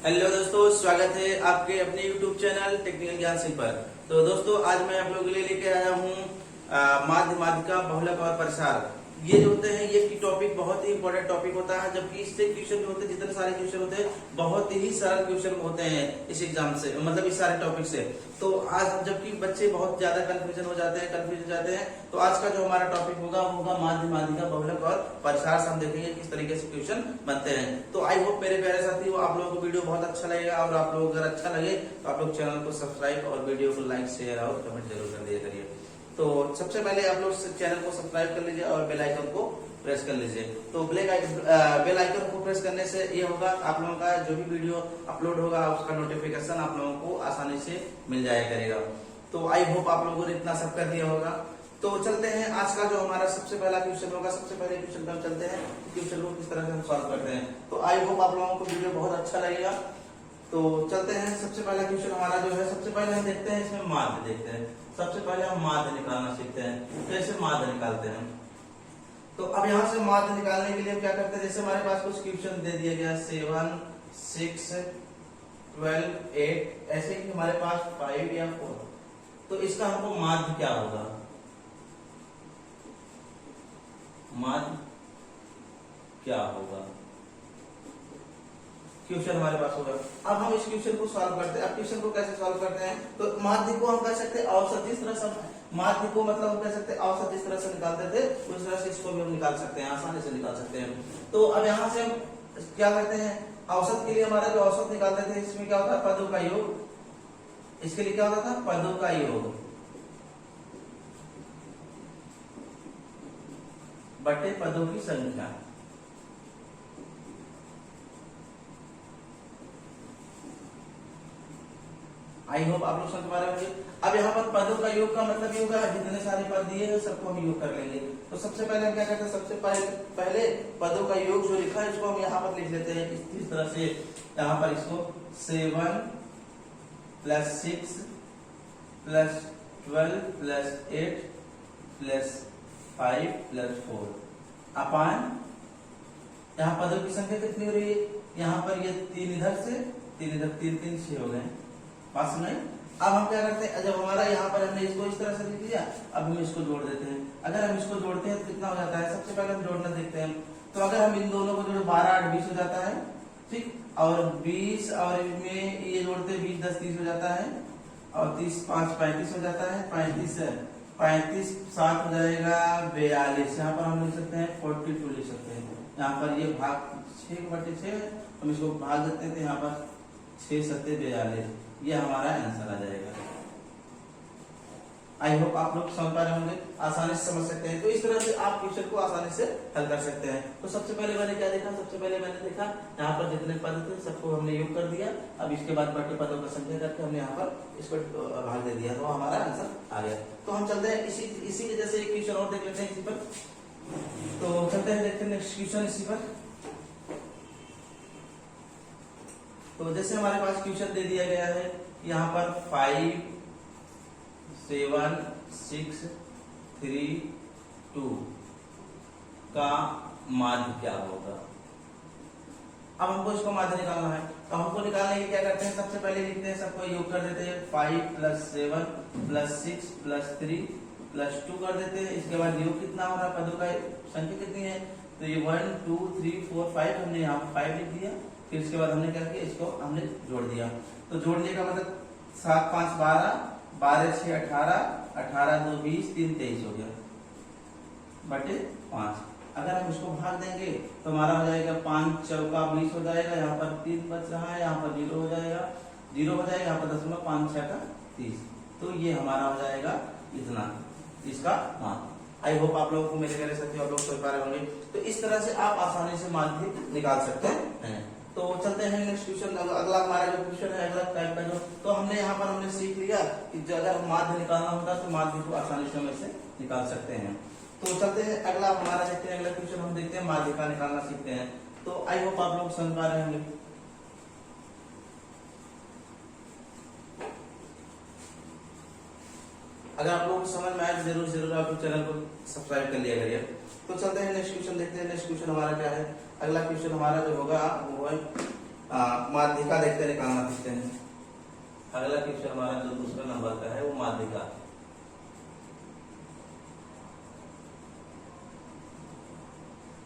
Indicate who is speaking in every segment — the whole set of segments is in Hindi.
Speaker 1: हेलो दोस्तों, स्वागत है आपके अपने YouTube चैनल टेक्निकल ज्ञान सिंह पर। तो दोस्तों, आज मैं आप लोगों के लिए लेके आया हूँ माध्य माध्यिका बहुलक और प्रसार। ये जो होते हैं, ये टॉपिक बहुत ही इंपॉर्टेंट टॉपिक होता है, जबकि इससे क्वेश्चन जो होते हैं, जितने सारे क्वेश्चन होते हैं, बहुत ही सरल क्वेश्चन होते हैं इस एग्जाम से, मतलब इस सारे टॉपिक से। तो आज जबकि बच्चे बहुत ज्यादा कंफ्यूज हो जाते हैं, तो आज का जो हमारा टॉपिक होगा वो होगा माध्य माध्यिका बहुलक और प्रसार से हम देखेंगे किस तरीके से क्वेश्चन बनते हैं। तो आई होप मेरे प्यारे साथी आप लोगों को वीडियो बहुत अच्छा लगेगा, और आप लोग अगर अच्छा लगे तो आप लोग चैनल को सब्सक्राइब और वीडियो को लाइक शेयर और कमेंट जरूर कर दिया करिए। तो सबसे पहले आप लोग चैनल को सब्सक्राइब कर लीजिए और बेल आइकन को प्रेस कर लीजिए। तो बेल आइकन को प्रेस करने से ये होगा, आप लोगों का जो भी वीडियो अपलोड होगा उसका नोटिफिकेशन आप लोगों को आसानी से मिल जाया करेगा। तो आई होप आप लोगों ने इतना सब कर दिया होगा। तो चलते हैं, आज का जो हमारा सबसे पहला क्वेश्चन होगा, सबसे पहले क्वेश्चन पर चलते हैं, क्वेश्चन को किस तरह से हम सॉल्व करते हैं। तो आई होप आप लोगों को वीडियो बहुत अच्छा लगेगा। तो चलते हैं, सबसे पहला क्वेश्चन हमारा जो है, सबसे पहले हम देखते हैं इसमें माध्य देखते हैं। सबसे पहले हम माध्य निकालना सीखते हैं, कैसे माध्य निकालते हैं। तो अब यहाँ से माध्य निकालने के लिए हम क्या करते हैं, जैसे हमारे पास कुछ क्वेश्चन दे दिया गया 7, 6, 12, 8, ऐसे कि हमारे पास 5 या 4, तो इसका हमको माध्य क्या होगा, माध्य क्या होगा, क्वेश्चन हमारे पास होगा। अब हम इस क्वेश्चन को सॉल्व करते हैं। अब क्वेश्चन को कैसे सॉल्व करते हैं, तो माध्य को हम कह सकते हैं औसत, जिस तरह से माध्य को मतलब हम कह सकते हैं औसत, जिस तरह से निकालते थे उस तरह से इसको भी हम निकाल सकते हैं, आसानी से निकाल सकते हैं। तो अब यहाँ से हम क्या करते हैं, औसत के लिए हमारा जो औसत निकालते थे, इसमें क्या होता है, पदों का योग। इसके लिए क्या होता था, पदों का योग बटे पदों की संख्या। आई होप आप लोग समझ पा रहे होंगे। अब यहाँ पर पदों का योग का मतलब ये होगा, जितने सारे पद दिए हैं सबको हम योग कर लेंगे। तो सबसे पहले हम क्या करते हैं, सबसे पहले पदों का योग जो लिखा है इसको हम यहाँ पर लिख लेते हैं इस तरह से। यहाँ पर इसको 7 + 6 + 12 + 8 + 5 + 4 अपान, यहाँ पदों की संख्या कितनी हो रही है, यहाँ पर ये 3 इधर से 3 इधर, 3 3 6 हो गए, बात सुनाई। अब हम क्या करते हैं, जब हमारा यहाँ पर हमने इसको इस तरह से लिख दिया, अब हम इसको जोड़ देते हैं। अगर हम इसको जोड़ते हैं तो कितना हो जाता है, सबसे पहले हम जोड़ना देखते हैं। तो अगर हम इन दोनों को जोड़े 12 8 20 हो जाता है, ठीक, और 20 और इनमें ये जोड़ते 20 10 30 हो जाता है, और 30 5 35 हो जाता है, 35 7 हो जाएगा 42। यहाँ पर हम लिख सकते हैं 42 लिख सकते हैं। यहाँ पर ये भाग 6/6 हम इसको भाग देते हैं, यहाँ पर 6 7 42, ये हमारा आंसर आ जाएगा। आई होप आप लोग समझ पा रहे होंगे, आसानी से समझ सकते हैं। तो इस तरह से आप क्वेश्चन को आसानी से हल कर सकते हैं। तो सबसे पहले मैंने क्या देखा, सबसे पहले मैंने देखा यहाँ पर जितने पद थे सबको हमने योग कर दिया। अब इसके बाद बटे पदों का संख्या करके हमने यहाँ पर इसको भाग दे दिया, तो हमारा आंसर आ गया। तो हम चलते हैं इसी के जैसे एक क्वेश्चन और देख लेते हैं इसी पर। तो चलते हैं, देखते हैं नेक्स्ट क्वेश्चन इसी पर। तो जैसे हमारे पास क्वेश्चन दे दिया गया है यहाँ पर 5 7 6 3 2 का माध्य क्या होगा। अब हमको इसको माध्य निकालना है, तो हमको निकालने के क्या करते हैं, सबसे पहले लिखते हैं, सबको योग कर देते हैं। 5 + 7 + 6 + 3 + 2 कर देते हैं। इसके बाद योग कितना हो रहा है, पदों का संख्या कितनी है, तो ये 1 2 3 4 5, हमने यहाँ पर 5 लिख दिया। फिर इसके बाद हमने क्या किया, इसको हमने जोड़ दिया। तो जोड़ने का मतलब 7 5 12 12 6 18 18 2 20 3 23 हो गया बटे 5। अगर हम इसको भाग देंगे तो हमारा हो जाएगा 5 चौका 20 हो जाएगा, यहाँ पर 3 बच रहा है, यहाँ पर 0 हो जाएगा, 0 हो जाएगा, यहाँ पर 0.5 6 का 30। तो ये हमारा हो जाएगा इतना, इसका मान। आई होप आप लोगों को मेरे प्यारे साथियों आप लोग समझ पा रहे होंगे। तो इस तरह से आप आसानी से माध्य निकाल सकते हैं। तो चलते हैं नेक्स्ट क्वेश्चन। अगला हमारा जो क्वेश्चन है, अगला टाइप का जो, तो हमने यहाँ पर हमने सीख लिया कि अगर माध्य निकालना होता तो माध्य को आसानी से हम इसे निकाल सकते हैं। तो चलते हैं अगला हमारा देखते हैं, अगला क्वेश्चन हम देखते हैं, माध्य का निकालना सीखते हैं। तो आई होप आप लोग समझ पा रहे होंगे। अगर आप लोगों को समझ में आए तो जरूर जरूर आप चैनल को सब्सक्राइब कर लिया करिए। तो चलते हैं नेक्स्ट क्वेश्चन देखते हैं। नेक्स्ट क्वेश्चन हमारा क्या है, अगला क्वेश्चन हमारा जो होगा वो है माध्यिका देखते निकालना सीखते हैं। अगला क्वेश्चन हमारा जो दूसरा नंबर का है वो माध्यिका।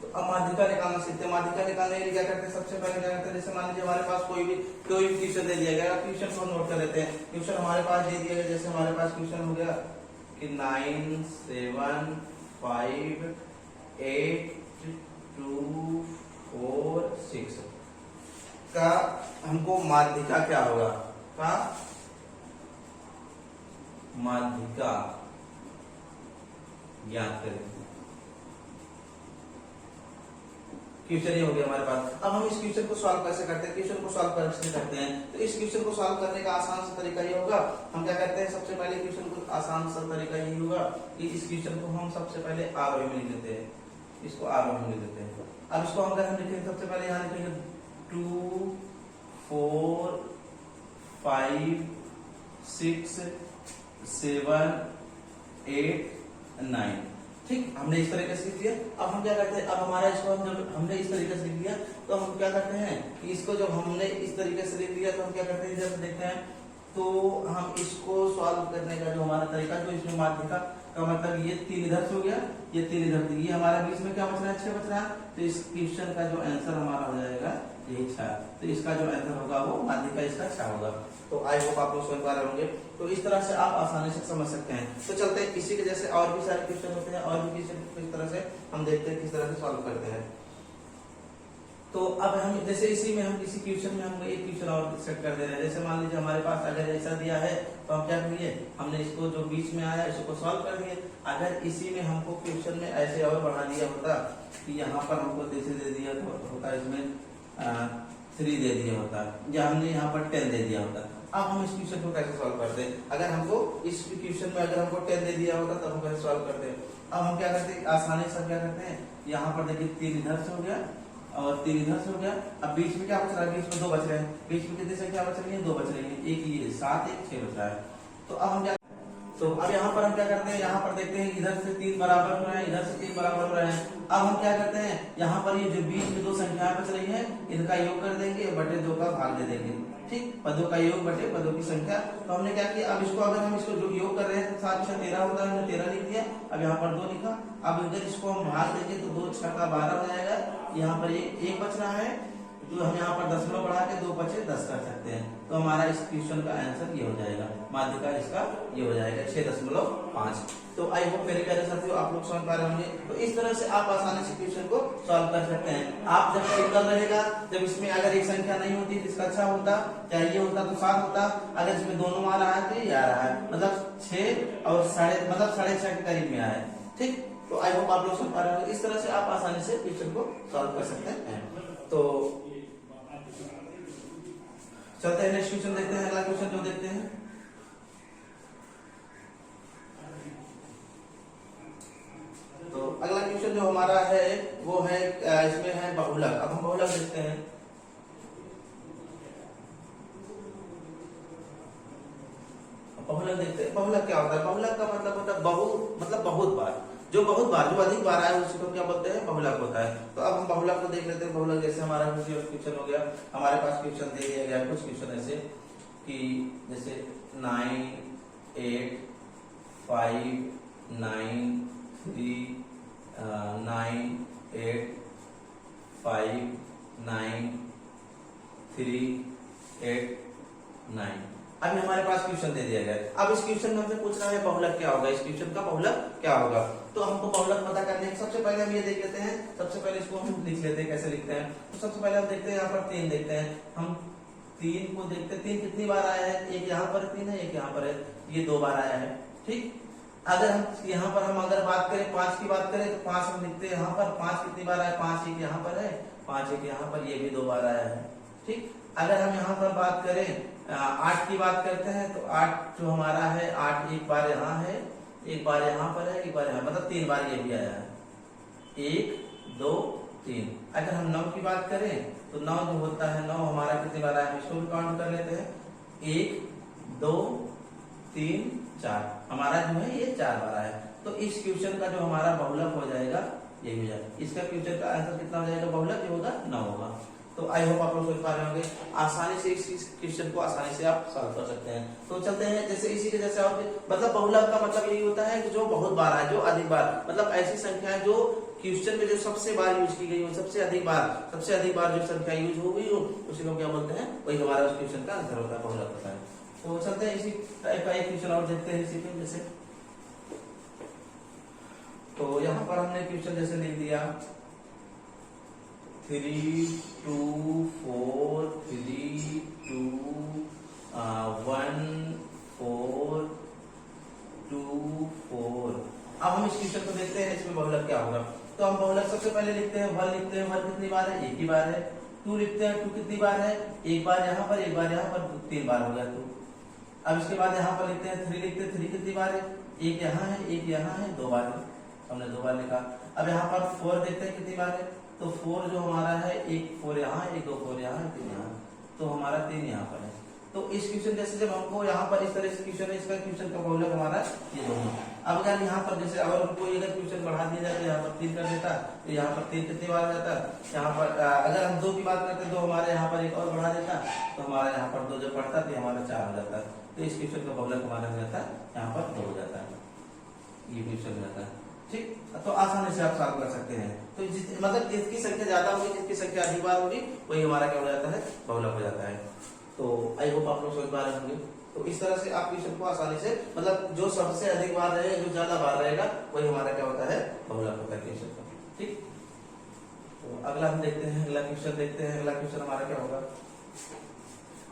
Speaker 1: तो अब माध्यिका निकालना सीखते हैं। माध्यिका निकालने के लिए क्या करते हैं, सबसे पहले क्या करते हैं, जैसे मान लीजिए हमारे पास कोई भी क्वेश्चन दे दिया गया, क्वेश्चन को नोट कर लेते हैं। क्वेश्चन हमारे पास दे दिया गया, जैसे हमारे पास क्वेश्चन हो गया कि 9 7 5 8 2 4 6 का हमको माध्यिका क्या होगा, का माध्यिका ज्ञात करें। क्वेश्चन ये हो गया हमारे पास। अब हम इस क्वेश्चन को सॉल्व कैसे करते हैं, क्वेश्चन को सॉल्व कैसे करते हैं, तो इस क्वेश्चन को सॉल्व करने का आसान सा तरीका ये होगा, हम क्या करते हैं, सबसे पहले क्वेश्चन को आसान सा तरीका ये होगा कि इस क्वेश्चन को हम सबसे पहले आरोही में लिख देते हैं, इसको आरोही में लिख देते हैं। अब इसको हम अगर हम लिखेंगे, सबसे पहले यहाँ लिखेंगे 2 4 5 6 7 8 9। ठीक, हमने इस तरीके से लिख दिया। अब हम क्या करते हैं, अब हमारा इसको जब हमने इस तरीके से लिख दिया तो हम क्या करते हैं कि इसको जब हमने इस तरीके से लिख दिया तो हम क्या करते हैं, जब देखते हैं तो हम इसको सॉल्व करने का जो हमारा तरीका, जो इसमें माध्यिका का मतलब ये 3 इधर से हो गया, ये 3 इधर से, ये हमारा बीच में क्या बच रहा है, 6 बच रहा है। तो इस क्वेश्चन का जो आंसर हमारा हो जाएगा यही 6। तो इसका जो आंसर होगा वो माध्यिका इसका 6 होगा। तो आई होप आप लोग समझ पा रहे होंगे। तो इस तरह से आप आसानी से समझ सकते हैं। तो चलते हैं, इसी के जैसे और भी सारे क्वेश्चन होते हैं, और भी क्वेश्चन किस तरह से हम देखते हैं, किस तरह से सॉल्व करते हैं। तो अब हम जैसे इसी में हम किसी क्वेश्चन में हम एक क्वेश्चन और सेट कर दे रहे हैं। जैसे मान लीजिए हमारे पास अगर ऐसा दिया है तो हम क्या करेंगे, हमने इसको जो बीच में आया इसको सॉल्व कर दिए। अगर इसी में हमको क्वेश्चन में ऐसे और बढ़ा दिया होता कि यहाँ पर हमको जैसे दे दिया तो होता इसमें 3 दे दिया होता, या हमने यहाँ पर 10 दे दिया होता। अब हम इस क्वेश्चन को कैसे सॉल्व करते हैं, अगर हमको इस क्वेश्चन में अगर हमको 10 दे दिया होता तब हम कैसे सॉल्व करते हैं। अब हम क्या करते हैं, आसानी से क्या करते हैं, यहाँ पर देखिए 3 इधर से हो गया और 3 इधर से हो गया। अब बीच में क्या बच रहा है, बीच में 2 बच रहे हैं। बीच में कितनी संख्या बच रही है, 2 बच रही है, एक ये 7 1 6 बच रहा है। तो अब हम क्या, तो अब यहाँ पर हम क्या करते हैं, यहाँ पर देखते हैं इधर से 3 बराबर हो रहे हैं, इधर से 3 बराबर हो रहे हैं। अब हम क्या करते हैं, यहाँ पर ये जो बीच में 2 संख्याएं बच रही है इनका योग कर देंगे, बटे 2 का भाग दे देंगे। ठीक, पदों का योग बटे पदों की संख्या। तो हमने क्या किया, अब इसको अगर हम इसको जो योग कर रहे हैं तो 7 6 13 होता है, हमने 13 लिख दिया। अब यहाँ पर 2 लिखा। अब अगर इसको हम भाग देंगे तो 2 6 का 12 हो जाएगा। यहाँ पर एक बच रहा है, तो हम यहाँ पर दशमलव बढ़ा के 2 बचे 10 कर सकते हैं। तो हमारा इस क्वेश्चन का आंसर ये हो जाएगा, माध्यिका इसका ये हो जाएगा 6.5। तो आई होप मेरे प्यारे साथियों आप लोग समझ पा रहे होंगे। तो इस तरह से आप आसानी से क्वेश्चन को सॉल्व कर सकते हैं। आप जब सिंगल रहेगा, जब इसमें अगर एक संख्या नहीं होती तो इसका 6 होता, चाहे ये होता तो 7 होता। अगर इसमें दोनों आ रहा है तो ये आ रहा है, मतलब 6 और मतलब 6.5 के करीब में आया है। ठीक, तो आई होप आप लोग समझ पा रहे होंगे। इस तरह से आप आसानी से क्वेश्चन को सॉल्व कर सकते हैं। तो चलते हैं नेक्स्ट क्वेश्चन देखते हैं। अगला क्वेश्चन जो देखते हैं, तो अगला क्वेश्चन जो हमारा है वो है इसमें है बहुलक। अब हम बहुलक देखते हैं। बहुलक देखते हैं, बहुलक क्या होता है। बहुलक का मतलब होता है मतलब बहुत बार, जो अधिक बार आए उसको क्या बोलते हैं, बहुलक होता है। तो अब हम बहुलक को देख लेते हैं। बहुलक जैसे हमारा क्वेश्चन हो गया, हमारे पास क्वेश्चन दे दिया गया कुछ क्वेश्चन ऐसे कि जैसे 9 8 5 9 3 9 8 5 9 3 8 9। अभी हमारे पास क्वेश्चन दे दिया गया। अब इस क्वेश्चन में हमसे पूछ रहा है बहुलक क्या होगा, इस क्वेश्चन का बहुलक क्या होगा। तो हमको बहुलक पता करने के सबसे पहले हम ये देख लेते हैं। सबसे पहले इसको हम लिख लेते हैं, कैसे लिखते हैं। तो सबसे पहले हम देखते हैं, यहाँ पर 3 देखते हैं। हम 3 को देखते हैं, 3 कितनी बार आया है, एक यहाँ पर 3 है, एक यहाँ पर है, ये 2 बार आया है। ठीक, अगर हम यहाँ पर हम अगर बात करें 5 की बात करें तो 5 हम लिखते हैं यहाँ पर। 5 कितनी बार आया, 5 एक यहाँ पर है, 5 एक यहाँ पर, ये भी 2 बार आया है। ठीक, अगर हम यहाँ पर बात करें 8 की बात करते हैं तो 8 जो हमारा है, 8 एक बार यहाँ है, एक बार यहाँ पर है, एक बार यहाँ, मतलब 3 बार ये भी आया है, 1 2 3। अगर हम 9 की बात करें तो 9 जो होता है, 9 हमारा कितनी बार आया, इसको भी काउंट कर लेते हैं। 1 2 3 4, हमारा जो है ये 4 बार आया। तो इस क्वेश्चन का जो हमारा बहुलक हो जाएगा ये हो जाएगा। इसका क्वेश्चन का आंसर कितना हो जाएगा, बहुलक जो होगा 9 होगा। तो आई होप आप लोग समझ पा रहे होंगे। आसानी से इस क्वेश्चन को आसानी से आप सॉल्व कर सकते हैं। तो चलते हैं जैसे इसी के जैसे और मतलब बहुलक का मतलब यही होता है कि जो बहुत बार है, जो अधिक बार, मतलब ऐसी संख्या है जो क्वेश्चन में जो सबसे बार यूज की गई हो, सबसे अधिक बार जो संख्या यूज हो गई हो उसी को क्या बोलते हैं, वही हमारा उस क्वेश्चन का आंसर होता है, बहुलक होता है। तो चलते हैं इसी टाइप का एक क्वेश्चन और देखते हैं इसी पे जैसे। तो यहाँ पर हमने क्वेश्चन जैसे लिख दिया 3 2 4 3 2 1 4 2 4। अब हम इस क्वेश्चन को देखते हैं इसमें बहुलक क्या होगा। तो हम बहुलक सबसे पहले लिखते हैं 1 लिखते हैं। 1 कितनी बार है, एक ही बार है। 2 लिखते हैं, 2 कितनी बार है, एक बार यहाँ पर, एक बार यहाँ पर, 3 बार हो गया 2। अब इसके बाद यहाँ पर लिखते हैं 3 लिखते हैं। 3 कितनी बार है, एक यहाँ है, एक यहाँ है, 2 बार है, हमने 2 बार लिखा। अब यहाँ पर 4 देखते हैं कितनी बार है। तो 4 जो हमारा है, एक 4 यहाँ है, एक 2 4 यहाँ है, 3 यहाँ, तो हमारा 3 यहाँ पर है। तो इस क्वेश्चन जैसे जब हमको यहाँ पर इस तरह से क्वेश्चन है, इसका क्वेश्चन का बहुलक हमारा ये दोनों। अब अगर यहाँ पर जैसे अगर कोई अगर क्वेश्चन बढ़ा दिया जाए तो यहाँ पर 3 कर देता, तो यहाँ पर 3 कितनी बार जाता, यहाँ पर अगर हम 2 की बात करते तो हमारे यहाँ पर एक और बढ़ा देता, तो हमारा यहाँ पर 2 जब बढ़ता तो हमारा 4 हो जाता। तो इस क्वेश्चन का बहुलक हमारा हो जाता है यहाँ पर 2 हो जाता है, ये क्वेश्चन हो जाता है। ठीक, तो आसानी से आप सॉल्व कर सकते हैं। तो मतलब जिसकी संख्या ज्यादा होगी, जिसकी संख्या अधिक बार होगी, वही हमारा क्या हो जाता है, बहुलक हो जाता है। तो आई होप आप लोग समझ पा रहे होंगे। तो इस तरह से आप क्वेश्चन को आसानी से, मतलब जो सबसे अधिक बार रहे, जो ज्यादा बार रहेगा, वही हमारा क्या होता है, बहुलक होता है क्वेश्चन का। ठीक, तो अगला हम देखते हैं, अगला क्वेश्चन देखते हैं। अगला क्वेश्चन हमारा क्या होगा।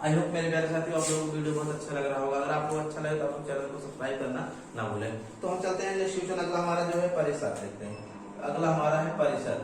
Speaker 1: आई होप मेरे प्यारे साथियों आप लोगों को वीडियो बहुत अच्छा लग रहा होगा। अगर आपको अच्छा लगे तो आप चैनल को सब्सक्राइब करना ना भूलें। तो हम चलते हैं नेक्स्ट क्वेश्चन। अगला हमारा जो है परिसर देखते हैं। अगला हमारा है परिसर।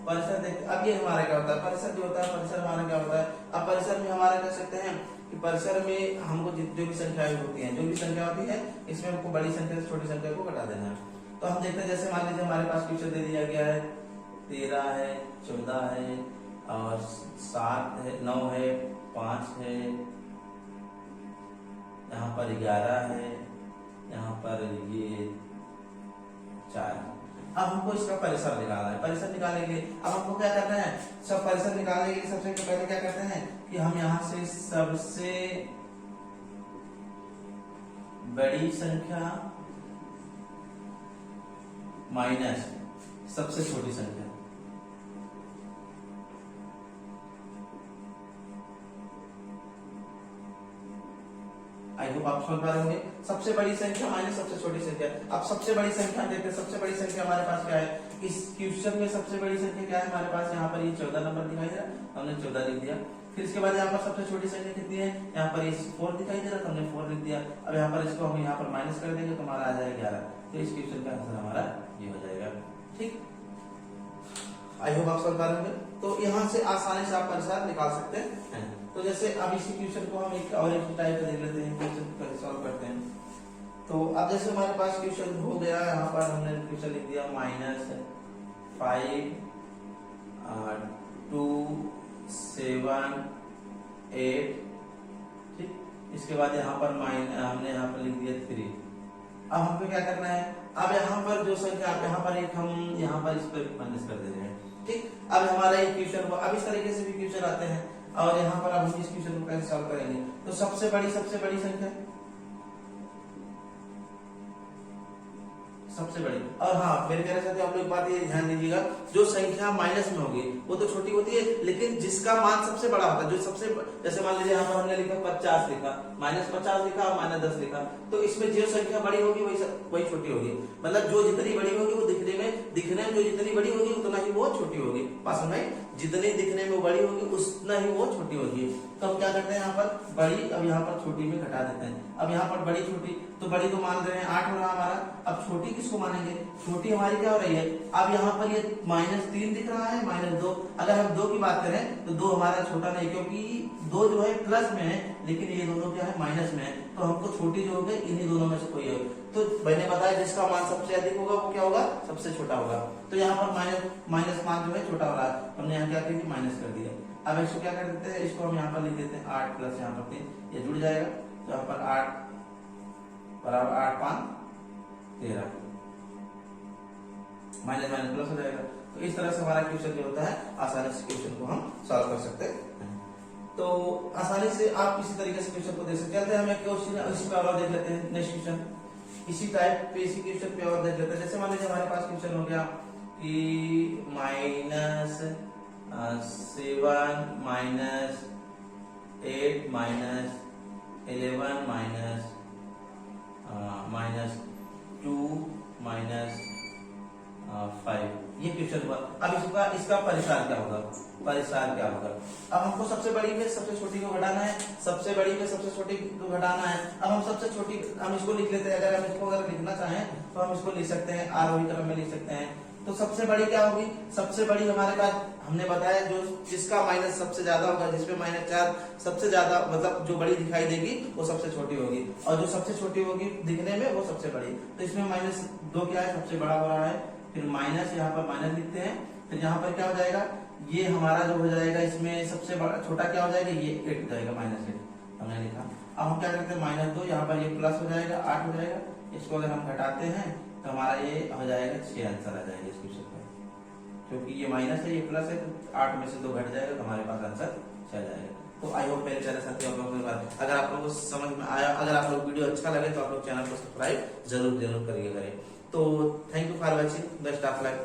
Speaker 1: परिसर देखते, अब ये हमारा क्या होता है, परिसर जो होता है, परिसर हमारा क्या होता है। अब परिसर में हमारा कह सकते हैं कि परिसर में हमको जो भी संख्याएं होती हैं, जो भी संख्या होती है, इसमें हमको बड़ी संख्या से छोटी संख्या को घटा देना है। तो हम देखते हैं जैसे मान लीजिए हमारे पास क्वेश्चन दे दिया गया है 13 है, 14 है और 7 है, 9 है, 5 है, यहाँ पर 11 है, यहाँ पर ये 4। अब हमको इसका परिसर निकालना है। परिसर निकालने के लिए अब हमको क्या करना है, सब परिसर निकालने के लिए सबसे पहले क्या करते हैं कि हम यहाँ से सबसे बड़ी संख्या माइनस सबसे छोटी संख्या, आई होप आप समझ पा रहे होंगे। सबसे बड़ी संख्या माइनस सबसे छोटी संख्या। अब सबसे बड़ी संख्या देखते हैं। सबसे बड़ी संख्या हमारे पास क्या है, इस क्वेश्चन में सबसे बड़ी संख्या क्या है हमारे पास, यहाँ पर ये 14 नंबर दिखाई दे रहा, हमने 14 लिख दिया। फिर इसके बाद यहाँ पर सबसे छोटी संख्या कितनी है, यहाँ पर ये 4 दिखाई दे रहा, तो हमने 4 लिख दिया। अब यहाँ पर इसको हम यहाँ पर माइनस कर देंगे तो हमारा आ जाएगा 11। तो इस क्वेश्चन का आंसर हमारा ये हो जाएगा। ठीक, आई होप आप समझ पा रहे होंगे। तो यहाँ से आसानी से आप परिसर निकाल सकते हैं। तो जैसे अब इसी क्वेश्चन को हम एक और एक टाइप देख लेते हैं, क्वेश्चन को सॉल्व करते हैं। तो अब जैसे हमारे पास क्वेश्चन हो गया, यहाँ पर हमने क्वेश्चन लिख दिया -5 2 7 8। ठीक, इसके बाद यहाँ पर हमने यहाँ पर लिख दिया 3। अब हमको क्या करना है, अब यहाँ पर जो संख्या यहाँ पर एक हम यहाँ पर इस पर माइनस कर दे रहे हैं। ठीक, अब हमारा ये क्वेश्चन हुआ। अब इस तरीके से भी क्वेश्चन आते हैं और यहाँ पर अब हम इस क्वेश्चन को कैसे सॉल्व करेंगे। तो सबसे बड़ी संख्या सबसे बड़ी। और हाँ मेरे प्यारे साथियों आप लोग बात ये ध्यान दीजिएगा, जो संख्या माइनस में होगी वो तो छोटी होती है, लेकिन जिसका मान सबसे बड़ा होता है, जो सबसे जैसे मान लीजिए यहाँ पर हमने लिखा 50 लिखा, -50 लिखा और -10 लिखा, तो इसमें जो संख्या बड़ी होगी वही छोटी होगी। मतलब जो जितनी बड़ी होगी वो दिखने में जो जितनी बड़ी होगी उतना ही वो छोटी होगी। पास में जितनी दिखने में बड़ी होगी उतना ही वो छोटी होगी। तो हम क्या करते हैं, यहाँ पर बड़ी अब यहाँ पर छोटी में घटा देते हैं। अब यहाँ पर बड़ी छोटी, तो बड़ी तो मान रहे हैं 8 हो रहा हमारा। अब छोटी किसको मानेंगे, छोटी हमारी क्या हो रही है, अब यहाँ पर ये -3 दिख रहा है, -2। अगर हम 2 की बात करें तो 2 हमारा छोटा नहीं, क्योंकि 2 जो है प्लस में है, लेकिन ये दोनों क्या है माइनस में है। तो हमको छोटी जो होगी इन्हीं दोनों में से कोई है। तो मैंने बताया जिसका मान सबसे अधिक होगा वो क्या होगा, सबसे छोटा होगा। तो यहाँ पर -5 जो है छोटा हो रहा है, हमने यहाँ क्या किया माइनस कर दिया। अब इसको क्या कर देते हैं, इसको हम यहाँ पर लिख देते हैं 8 प्लस यहाँ पर 3, ये जुड़ जाएगा। तो यहाँ पर 8 बराबर 8 5 13, माइनस प्लस हो जाएगा। तो इस तरह से हमारा क्वेश्चन जो होता है आसानी से क्वेश्चन को हम सॉल्व कर सकते हैं। तो आसानी से आप इसी तरीके से क्वेश्चन को देख सकते हैं। चलते हैं हम एक क्वेश्चन इसी पे और देख लेते हैं, नेक्स्ट क्वेश्चन इसी टाइप पे इसी क्वेश्चन पे और देख लेते हैं। जैसे मान लीजिए हमारे पास क्वेश्चन हो गया कि -7 -8 -11 -2 -5 ये क्वेश्चन हुआ। अब इसका परिसार क्या होगा? परिसार क्या होगा? अब हमको सबसे बड़ी में सबसे छोटी को घटाना है, सबसे बड़ी में सबसे छोटी को घटाना है। अब हम सबसे छोटी हम इसको लिख लेते हैं। अगर हम इसको अगर लिखना चाहें तो हम इसको लिख सकते हैं, आरोही क्रम में लिख सकते हैं। तो सबसे बड़ी क्या होगी? सबसे बड़ी हमारे पास हमने बताया जो जिसका माइनस सबसे ज्यादा होगा, जिसमें -4 सबसे ज्यादा मतलब जो बड़ी दिखाई देगी वो सबसे छोटी होगी, और जो सबसे छोटी होगी दिखने में वो सबसे बड़ी। तो इसमें -2 क्या है? सबसे बड़ा हो रहा है। फिर माइनस यहाँ पर माइनस लिखते हैं। फिर यहाँ पर क्या हो जाएगा? ये हमारा जो हो जाएगा इसमें सबसे बड़ा छोटा क्या हो जाएगा? ये 8 हो जाएगा, -8 हमने लिखा। अब हम क्या करते हैं? -2 यहाँ पर ये प्लस हो जाएगा, 8 हो जाएगा। इसको अगर हम घटाते हैं तो हमारा ये हो जाएगा 6 आंसर आ जाएगा इस क्वेश्चन का, क्योंकि ये माइनस है ये प्लस है, तो 8 में से 2 घट जाएगा तो हमारे पास आंसर 6 आ जाएगा। तो आई होप मेरे चैनल साथी आप लोगों के बाद अगर आप लोगों को समझ में आया, अगर आप लोग वीडियो अच्छा लगे तो आप लोग चैनल को सब्सक्राइब जरूर करिए करें। तो thank you for watching, best of luck.